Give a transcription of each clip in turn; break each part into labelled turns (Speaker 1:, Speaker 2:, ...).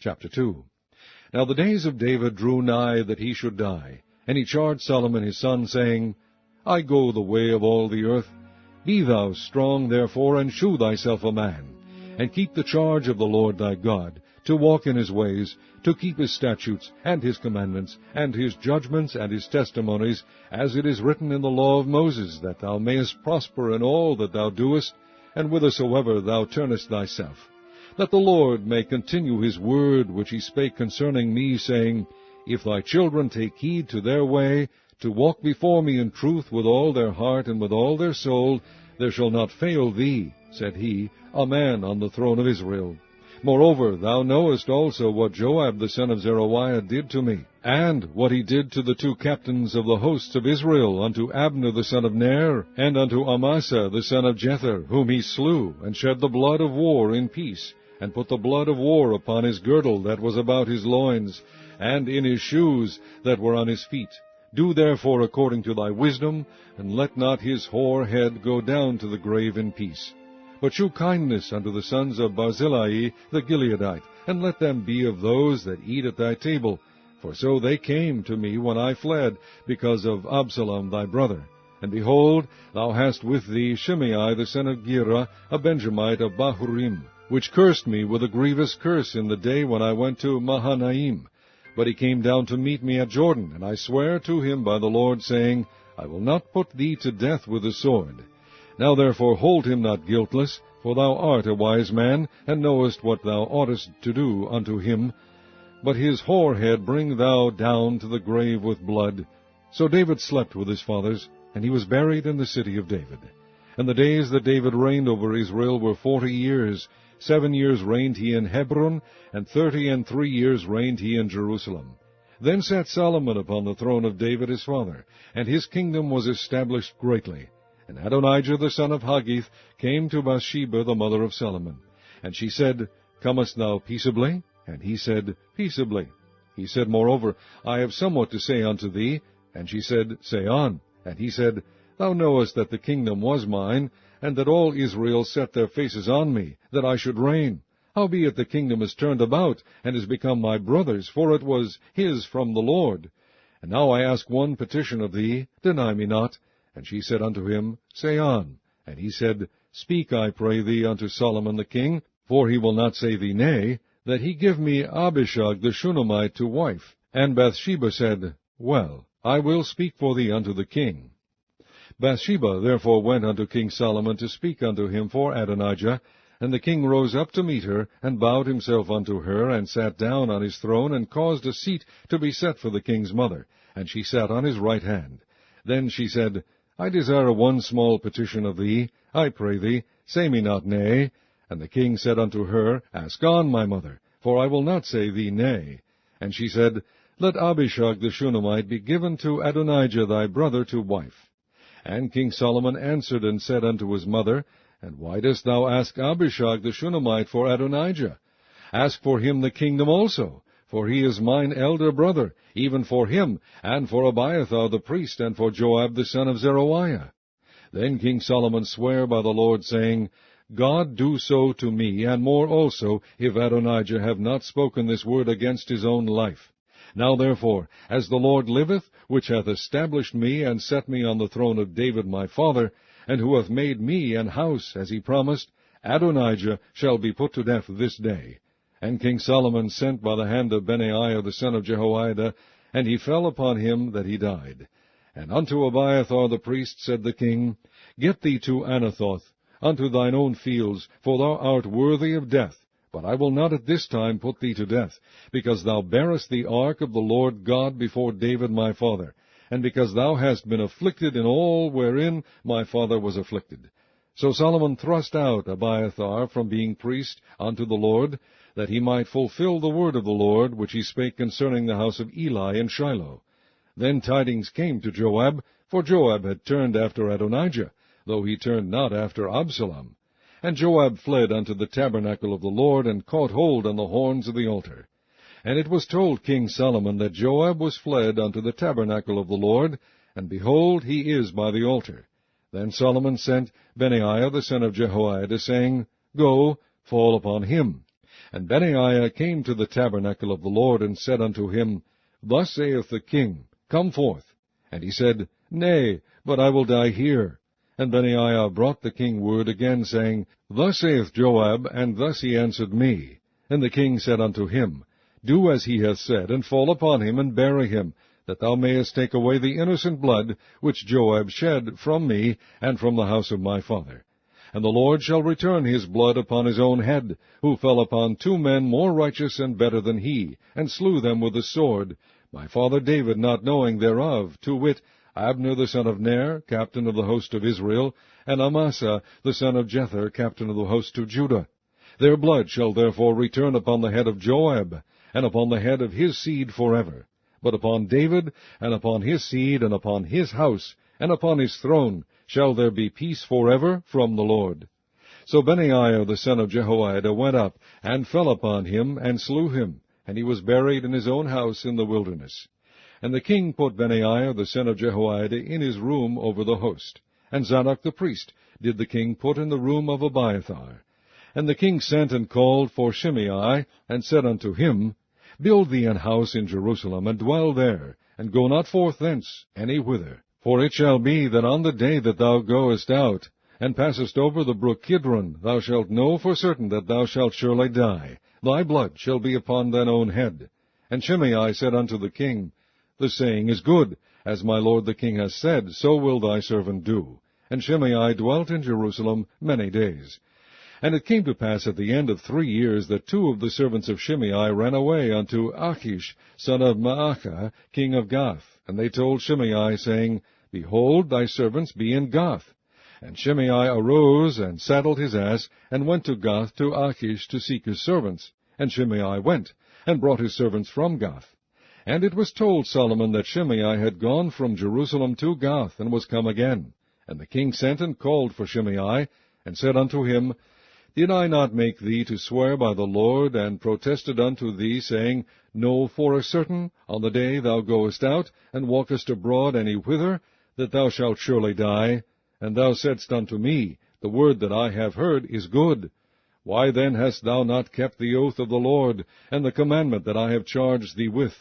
Speaker 1: Chapter 2. Now the days of David drew nigh that he should die, and he charged Solomon his son, saying, I go the way of all the earth. Be thou strong, therefore, and shew thyself a man, and keep the charge of the Lord thy God, to walk in his ways, to keep his statutes, and his commandments, and his judgments, and his testimonies, as it is written in the law of Moses, that thou mayest prosper in all that thou doest, and whithersoever thou turnest thyself. That the Lord may continue his word which he spake concerning me, saying, If thy children take heed to their way, to walk before me in truth with all their heart and with all their soul, there shall not fail thee, said he, a man on the throne of Israel. Moreover, thou knowest also what Joab the son of Zeruiah did to me, and what he did to the two captains of the hosts of Israel, unto Abner the son of Ner, and unto Amasa the son of Jether, whom he slew, and shed the blood of war in peace, and put the blood of war upon his girdle that was about his loins, and in his shoes that were on his feet. Do therefore according to thy wisdom, and let not his hoar head go down to the grave in peace. But shew kindness unto the sons of Barzillai the Gileadite, and let them be of those that eat at thy table. For so they came to me when I fled, because of Absalom thy brother. And behold, thou hast with thee Shimei the son of Gera, a Benjamite of Bahurim, which cursed me with a grievous curse in the day when I went to Mahanaim. But he came down to meet me at Jordan, and I sware to him by the Lord, saying, I will not put thee to death with the sword. Now therefore hold him not guiltless, for thou art a wise man, and knowest what thou oughtest to do unto him. But his hoar head bring thou down to the grave with blood. So David slept with his fathers, and he was buried in the city of David. And the days that David reigned over Israel were 40 years. 7 years reigned he in Hebron, and 33 years reigned he in Jerusalem. Then sat Solomon upon the throne of David his father, and his kingdom was established greatly. And Adonijah the son of Haggith came to Bathsheba the mother of Solomon. And she said, Comest thou peaceably? And he said, Peaceably. He said, Moreover, I have somewhat to say unto thee. And she said, Say on. And he said, Thou knowest that the kingdom was mine, and that all Israel set their faces on me, that I should reign. Howbeit the kingdom is turned about, and is become my brother's, for it was his from the Lord. And now I ask one petition of thee, deny me not. And she said unto him, Say on. And he said, Speak, I pray thee, unto Solomon the king, for he will not say thee nay, that he give me Abishag the Shunammite to wife. And Bathsheba said, Well, I will speak for thee unto the king. Bathsheba therefore went unto King Solomon to speak unto him for Adonijah. And the king rose up to meet her, and bowed himself unto her, and sat down on his throne, and caused a seat to be set for the king's mother. And she sat on his right hand. Then she said, I desire one small petition of thee. I pray thee, say me not nay. And the king said unto her, Ask on, my mother, for I will not say thee nay. And she said, Let Abishag the Shunammite be given to Adonijah thy brother to wife. And King Solomon answered and said unto his mother, And why dost thou ask Abishag the Shunammite for Adonijah? Ask for him the kingdom also, for he is mine elder brother, even for him, and for Abiathar the priest, and for Joab the son of Zeruiah. Then King Solomon sware by the Lord, saying, God do so to me, and more also, if Adonijah have not spoken this word against his own life. Now therefore, as the Lord liveth, which hath established me, and set me on the throne of David my father, and who hath made me an house, as he promised, Adonijah shall be put to death this day. And King Solomon sent by the hand of Benaiah the son of Jehoiada, and he fell upon him that he died. And unto Abiathar the priest said the king, Get thee to Anathoth, unto thine own fields, for thou art worthy of death. But I will not at this time put thee to death, because thou bearest the ark of the Lord God before David my father, and because thou hast been afflicted in all wherein my father was afflicted. So Solomon thrust out Abiathar from being priest unto the Lord, that he might fulfill the word of the Lord, which he spake concerning the house of Eli in Shiloh. Then tidings came to Joab, for Joab had turned after Adonijah, though he turned not after Absalom. And Joab fled unto the tabernacle of the Lord, and caught hold on the horns of the altar. And it was told King Solomon that Joab was fled unto the tabernacle of the Lord, and behold, he is by the altar. Then Solomon sent Benaiah the son of Jehoiada, saying, Go, fall upon him. And Benaiah came to the tabernacle of the Lord, and said unto him, Thus saith the king, Come forth. And he said, Nay, but I will die here. And Benaiah brought the king word again, saying, Thus saith Joab, and thus he answered me. And the king said unto him, Do as he hath said, and fall upon him, and bury him, that thou mayest take away the innocent blood which Joab shed from me, and from the house of my father. And the Lord shall return his blood upon his own head, who fell upon 2 men more righteous and better than he, and slew them with the sword, my father David not knowing thereof, to wit, Abner the son of Ner, captain of the host of Israel, and Amasa the son of Jether, captain of the host of Judah. Their blood shall therefore return upon the head of Joab, and upon the head of his seed forever. But upon David, and upon his seed, and upon his house, and upon his throne, shall there be peace forever from the Lord. So Benaiah the son of Jehoiada went up, and fell upon him, and slew him, and he was buried in his own house in the wilderness. And the king put Benaiah the son of Jehoiada in his room over the host, and Zadok the priest did the king put in the room of Abiathar. And the king sent and called for Shimei, and said unto him, Build thee an house in Jerusalem, and dwell there, and go not forth thence any whither. For it shall be that on the day that thou goest out, and passest over the brook Kidron, thou shalt know for certain that thou shalt surely die. Thy blood shall be upon thine own head. And Shimei said unto the king, The saying is good. As my lord the king has said, so will thy servant do. And Shimei dwelt in Jerusalem many days. And it came to pass at the end of 3 years that 2 of the servants of Shimei ran away unto Achish, son of Maachah, king of Gath. And they told Shimei, saying, Behold, thy servants be in Gath. And Shimei arose, and saddled his ass, and went to Gath to Achish to seek his servants. And Shimei went, and brought his servants from Gath. And it was told Solomon that Shimei had gone from Jerusalem to Gath, and was come again. And the king sent and called for Shimei, and said unto him, Did I not make thee to swear by the Lord, and protested unto thee, saying, Know for a certain, on the day thou goest out, and walkest abroad any whither, that thou shalt surely die? And thou saidst unto me, The word that I have heard is good. Why then hast thou not kept the oath of the Lord, and the commandment that I have charged thee with?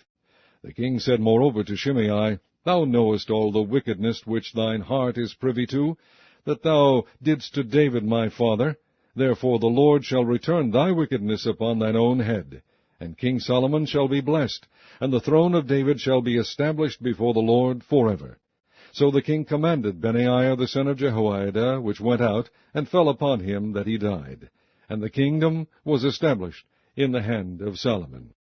Speaker 1: The king said moreover to Shimei, Thou knowest all the wickedness which thine heart is privy to, that thou didst to David my father. Therefore the Lord shall return thy wickedness upon thine own head. And King Solomon shall be blessed, and the throne of David shall be established before the Lord forever. So the king commanded Benaiah the son of Jehoiada, which went out, and fell upon him that he died. And the kingdom was established in the hand of Solomon.